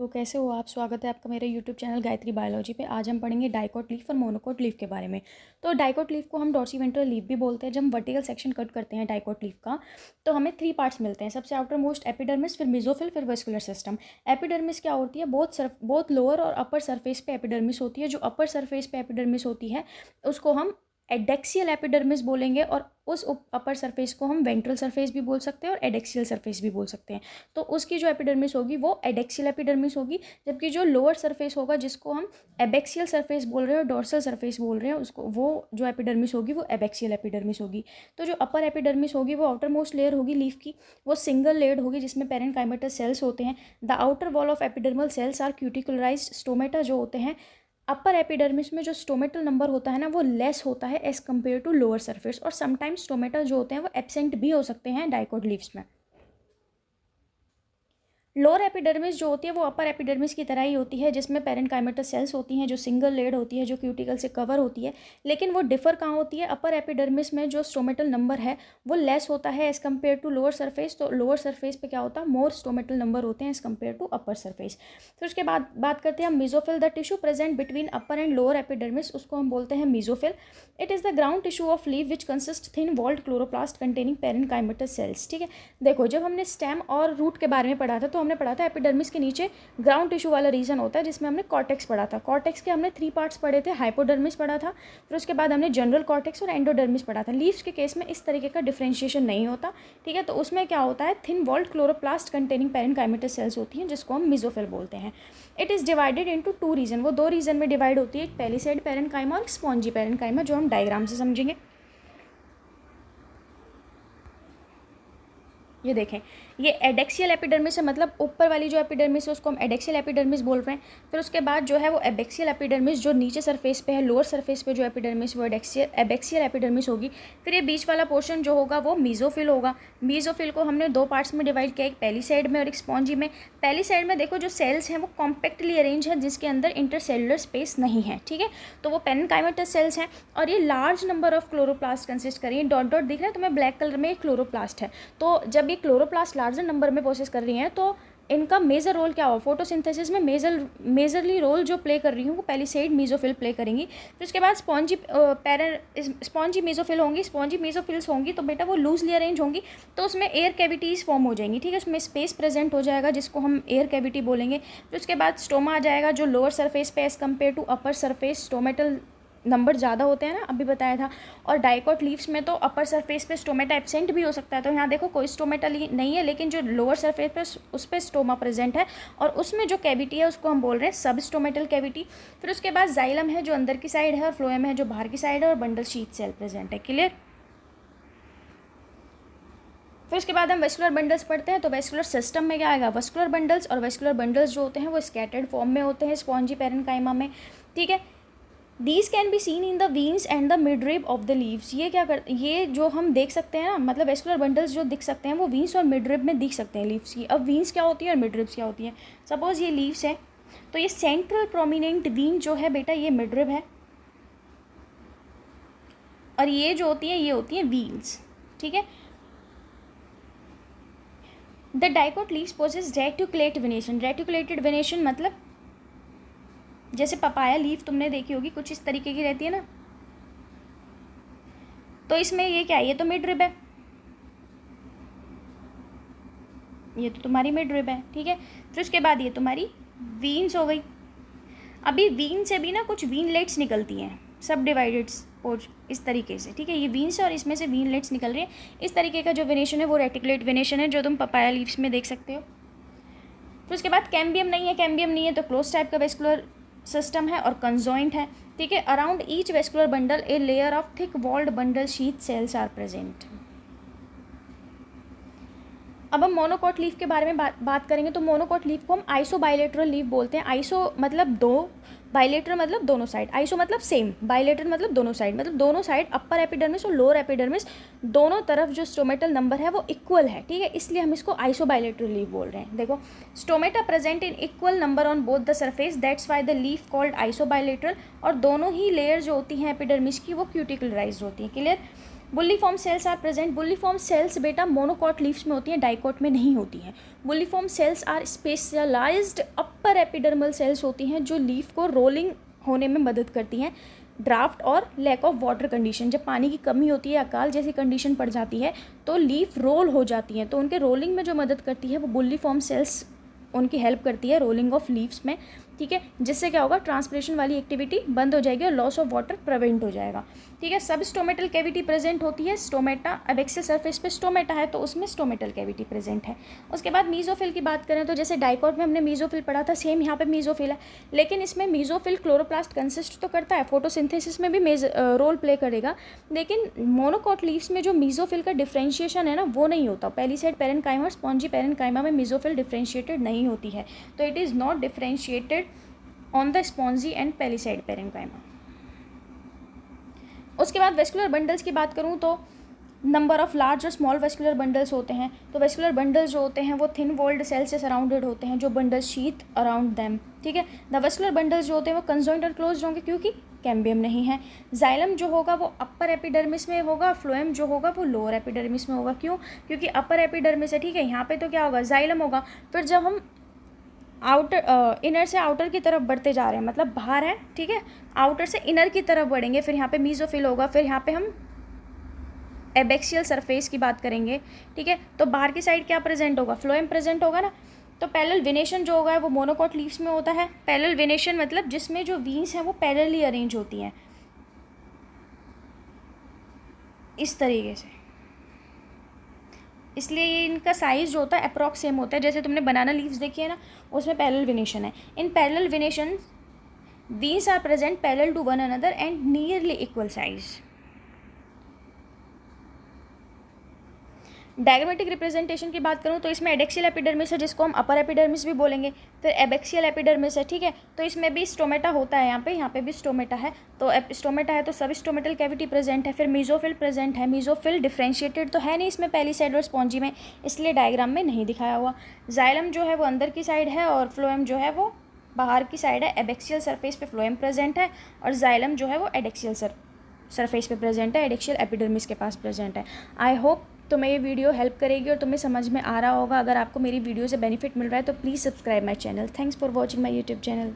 तो कैसे हो आप। स्वागत है आपका मेरे यूट्यूब चैनल गायत्री बायोलॉजी पे। आज हम पढ़ेंगे डाइकोट लीफ और मोनोकोट लीफ के बारे में। तो डाइकोट लीफ को हम डॉर्सीवेंट्रल लीफ भी बोलते हैं। जब हम वर्टिकल सेक्शन कट करते हैं डाइकोट लीफ का तो हमें 3 पार्ट्स मिलते हैं। सबसे आउटर मोस्ट एपिडर्मिस, फिर मेसोफिल, फिर वेस्कुलर सिस्टम। एपिडर्मिस क्या होती है? बोथ लोअर और अपर सरफेस पे एपिडर्मिस होती है। जो अपर सरफेस पे एपिडर्मिस होती है उसको हम एडेक्सियल एपिडर्मिस बोलेंगे और उस अपर सरफेस को हम वेंट्रल सरफेस भी बोल सकते हैं और एडेक्सियल सरफेस भी बोल सकते हैं। तो उसकी जो एपिडर्मिस होगी वो एडेक्सियल एपिडर्मिस होगी, जबकि जो लोअर सरफेस होगा जिसको हम एबेक्सियल सरफेस बोल रहे हैं और डोर्सल सरफेस बोल रहे हैं उसको वो जो एपिडर्मिस होगी वो एबेक्सियल एपिडर्मिस होगी। तो जो अपर एपिडर्मिस होगी वो आउटर मोस्ट लेयर होगी लीफ की, वो सिंगल लेयर्ड होगी जिसमें पेरेन्काइमेटस सेल्स होते हैं। The outer wall of epidermal cells are cuticularized. Stomata जो होते हैं अपर एपिडर्मिस में जो स्टोमेटल नंबर होता है ना वो लेस होता है as compare to lower surface, और समटाइम्स स्टोमेटा जो होते हैं वो एब्सेंट भी हो सकते हैं डाइकोट लीव्स में। लोअर एपिडर्मिस जो होती है वो अपर एपिडर्मिस की तरह ही होती है, जिसमें पेरेन्काइमेटस सेल्स होती हैं जो सिंगल लेयर्ड होती है, जो क्यूटिकल से कवर होती है। लेकिन वो डिफर कहाँ होती है? अपर एपिडर्मिस में जो स्टोमेटल नंबर है वो लेस होता है as compare to lower surface. तो लोअर सरफेस पे क्या होता है? मोर स्टोमेटल नंबर होते हैं as compare to upper surface. फिर उसके बाद बात करते हैं हम mesophyll. The tissue present between upper and lower epidermis, उसको हम बोलते हैं mesophyll. It is the ground tissue of leaf which consist thin walled chloroplast containing parenchymatous cells. ठीक है, देखो जब हमने स्टेम और रूट के बारे में पढ़ा था तो हमने पढ़ा था एपिडर्मिस के नीचे ग्राउंड टिश्यू वाला रीजन होता है जिसमें हमने कॉर्टेक्स पढ़ा था। कॉर्टेक्स के हमने 3 पार्ट्स पढ़े थे, हाइपोडर्मिस पढ़ा था, फिर उसके बाद हमने जनरल कॉर्टेक्स और एंडोडर्मिस पढ़ा था। लीव्स के केस में इस तरीके का डिफरेंशिएशन नहीं होता। ठीक है, तो उसमें क्या होता है? Thin walled chloroplast containing parenchymatous cells होती हैं जिसको हम मेसोफिल बोलते हैं। It is divided into 2 region, वो 2 रीजन में डिवाइड होती है, एक पैलिसेड पेरेन्काइमा और स्पॉन्जी पेरेन्काइमा, जो हम डायग्राम से समझेंगे। ये देखें, ये एडेक्सियल एपिडर्मिस है, मतलब ऊपर वाली जो एपिडर्मिस है उसको हम एडेक्सियल एपिडर्मिस बोल रहे हैं। फिर उसके बाद जो है वो एबेक्सियल एपिडर्मिस जो नीचे सरफेस पे है, लोअर सरफेस पे जो एपिडर्मिस वो एबेक्सियल एपिडर्मिस होगी। फिर ये बीच वाला पोर्शन जो होगा वो मेसोफिल होगा। मेसोफिल को हमने 2 पार्ट्स में डिवाइड किया, एक पैलिसाइड में और एक स्पॉन्जी में। पैलिसाइड में देखो जो सेल्स हैं वो कॉम्पैक्टली अरेंज है जिसके अंदर इंटरसेलुलर स्पेस नहीं है। ठीक है, तो वो पेरेन्काइमेटस सेल्स हैं और ये large number of chloroplast consist करिए। डॉट डॉट दिख रहा है तुम्हें ब्लैक कलर में, एक क्लोरोप्लास्ट है। तो जब ये क्लोरोप्लास्ट लार्जर नंबर में प्रोसेस कर रही हैं तो इनका मेजर रोल क्या हो? फोटोसिंथेसिस में मेजरली रोल जो प्ले कर रही हूँ वो पैलिसेड मेसोफिल प्ले करेंगी। फिर उसके बाद स्पॉन्जी मेसोफिल होंगी। स्पॉन्जी मेसोफिल्स होंगी तो बेटा वो लूजली अरेंज होंगी, तो उसमें एयर कैविटीज़ फॉर्म हो जाएंगी। ठीक है, उसमें स्पेस प्रेजेंट हो जाएगा जिसको हम एयर कैविटी बोलेंगे। फिर उसके बाद स्टोमा आ जाएगा जो लोअर सरफेस पे as compare to upper surface stomatal number ज़्यादा होते हैं ना, अभी बताया था। और डाइकोट लीव्स में तो अपर सरफेस पे स्टोमेटा एब्सेंट भी हो सकता है। तो यहाँ देखो कोई स्टोमेटा नहीं है, लेकिन जो लोअर सरफेस पे उस पर स्टोमा प्रेजेंट है और उसमें जो कैविटी है उसको हम बोल रहे हैं सब स्टोमेटल कैविटी। फिर उसके बाद जाइलम है जो अंदर की साइड है और फ्लोएम है जो बाहर की साइड है और बंडल शीथ सेल प्रेजेंट है। क्लियर? फिर उसके बाद हम वेस्कुलर बंडल्स पढ़ते हैं। तो वेस्कुलर सिस्टम में क्या आएगा? वेस्कुलर बंडल्स, और वेस्कुलर बंडल्स जो होते हैं वो स्कैटर्ड फॉर्म में होते हैं स्पॉन्जी पेरेन्काइमा में। ठीक है, these can be seen in the veins and the midrib of the leaves. ये जो हम देख सकते हैं ना, मतलब वेस्कुलर बंडल्स जो दिख सकते हैं वो वीन्स और मिडरिब में दिख सकते हैं लीव्स की। अब वीन्स क्या होती है और मिडरिब्स क्या होती है? सपोज ये लीव्स है तो ये सेंट्रल प्रोमिनेंट वीन जो है बेटा ये मिडरिब है, और ये जो होती है ये होती है वीन्स। ठीक है, the dicot leaves possess reticulate venation. Reticulated venation मतलब जैसे पपाया लीफ तुमने देखी होगी कुछ इस तरीके की रहती है ना, तो इसमें ये क्या है? ये तो मिड रिब है, ये तो तुम्हारी मिड रिब है। ठीक है, फिर उसके बाद ये तुम्हारी वीन्स हो गई। अभी वीन से भी ना कुछ वीनलेट्स निकलती हैं, सब डिवाइडेड्स और इस तरीके से। ठीक है, ये वीन्स और इसमें से वीनलेट्स निकल रही हैं। इस तरीके का जो वेनेशन है वो रेटिकुलेट वेनेशन है जो तुम पपाया लीव्स में देख सकते हो। फिर उसके बाद कैम्बियम नहीं है, कैम्बियम नहीं है तो क्लोज टाइप का वेस्कुलर सिस्टम है और कंजॉइंट है। ठीक है, around each vascular bundle a layer of thick walled bundle sheath cells are present. अब हम मोनोकोट लीफ के बारे में बात करेंगे। तो मोनोकोट लीफ को हम आइसो बायलेटरल लीफ बोलते हैं। आइसो मतलब दो, बायलेटरल मतलब दोनों साइड, आइसो मतलब सेम, बायलेटरल मतलब दोनों साइड, मतलब दोनों साइड अपर एपिडर्मिस और लोअर एपिडर्मिस दोनों तरफ जो स्टोमेटल नंबर है वो इक्वल है। ठीक है, इसलिए हम इसको आइसो बायलेटरल लीफ बोल रहे हैं। देखो, stomata present in equal number on both the surface, that's why the leaf called iso bilateral. और दोनों ही लेयर जो होती हैं एपिडर्मिस की वो क्यूटिकुलराइज्ड होती हैं। Clear? Bulliform cells are present. Bulliform cells बेटा मोनोकॉट लीव्स में होती हैं, डाइकॉट में नहीं होती हैं। Bulliform cells are specialised upper epidermal cells होती हैं जो लीफ को रोलिंग होने में मदद करती हैं। ड्राफ्ट और लैक ऑफ वाटर कंडीशन, जब पानी की कमी होती है, अकाल जैसी कंडीशन पड़ जाती है तो लीफ रोल हो जाती हैं, तो उनके रोलिंग में जो मदद करती है वो बुल्लीफॉर्म सेल्स उनकी हेल्प करती है रोलिंग ऑफ लीव्स में, ठीक है। जिससे क्या होगा, ट्रांसपिरेशन वाली एक्टिविटी बंद हो जाएगी और लॉस ऑफ वाटर प्रिवेंट हो जाएगा, ठीक है। सब स्टोमेटल कैविटी प्रेजेंट होती है। स्टोमेटा एबैक्सियल सरफेस पे स्टोमेटा है तो उसमें स्टोमेटल कैविटी प्रेजेंट है। उसके बाद मीजोफिल की बात करें तो जैसे डाइकॉट में हमने मीजोफिल पढ़ा था, सेम यहाँ पे मीजोफिल है, लेकिन इसमें मीजोफिल क्लोरोप्लास्ट कंसिस्ट तो करता है, फोटोसिंथेसिस में भी रोल प्ले करेगा, लेकिन मोनोकॉट लीव्स में जो मीजोफिल का डिफ्रेंशिएशन है ना वो नहीं होता। पेलिसेड पेरेन्काइमा और स्पॉन्जी पेरेन्काइमा में मीजोफिल डिफ्रेंशिएटेड नहीं होती है, तो it is not differentiated on the spongy and palisade parenchyma. उसके बाद वेस्कुलर बंडल्स की बात करूँ तो नंबर ऑफ लार्ज और स्मॉल वेस्कुलर बंडल्स होते हैं। तो वेस्कुलर बंडल्स जो होते हैं वो थिन वॉल्ड सेल से सराउंडेड होते हैं, जो बंडल शीथ अराउंड देम, ठीक है। द वेस्कुलर बंडल्स जो होते हैं वो कंजॉइंट और क्लोज होंगे क्योंकि कैम्बियम नहीं है। जाइलम जो होगा वो अपर एपिडर्मिस में होगा, फ्लोएम जो होगा वो लोअर एपिडर्मिस में होगा। क्यों? क्योंकि अपर एपिडर्मिस है, ठीक है। यहाँ पे तो क्या होगा, जाइलम होगा। फिर जब हम इनर से आउटर की तरफ बढ़ते जा रहे हैं, मतलब बाहर है, ठीक है, आउटर से इनर की तरफ बढ़ेंगे, फिर यहाँ पे मीजोफिल होगा, फिर यहाँ पे हम एबैक्सियल सरफेस की बात करेंगे, ठीक है। तो बाहर की साइड क्या प्रेजेंट होगा, फ्लोएम प्रेजेंट होगा ना। तो पैरेलल वेनेशन जो होगा वो मोनोकॉट लीव्स में होता है। पैरेलल वेनेशन मतलब जिसमें जो वीन्स हैं वो पैरेलली अरेंज होती हैं इस तरीके से, इसलिए ये इनका साइज़ जो होता है अप्रॉक्स सेम होता है। जैसे तुमने बनाना लीव्स देखी है ना, उसमें पैरेलल वेनेशन है। In parallel venation veins are present parallel to one another and nearly equal size. Diagrammatic representation की बात करूँ तो इसमें एडेक्सियल एपिडर्मिस है जिसको हम अपर एपिडर्मिस भी बोलेंगे, फिर एबैक्सियल एपिडर्मिस है, ठीक है। तो इसमें भी स्टोमेटा होता है, यहाँ पे भी स्टोमेटा है। तो स्टोमेटा है तो सब स्टोमेटल कैविटी प्रेजेंट है। फिर मीजोफिल प्रेजेंट है। मीजोफिल डिफ्रेंशिएटेड तो है नहीं इसमें पेलिसाइड और स्पॉन्जी में, इसलिए डायग्राम में नहीं दिखाया हुआ। जाइलम जो है वो अंदर की साइड है और फ्लोएम जो है वो बाहर की साइड है। एबैक्सियल सरफेस पे फ्लोएम प्रेजेंट है और जाइलम जो है वो एडेक्सियल सरफेस पे प्रेजेंट है, एडेक्सियल एपिडर्मिस के पास प्रेजेंट है। आई होप तुम्हें ये वीडियो हेल्प करेगी और तुम्हें समझ में आ रहा होगा। अगर आपको मेरी वीडियो से बेनिफिट मिल रहा है तो please subscribe my channel. Thanks for watching my YouTube channel.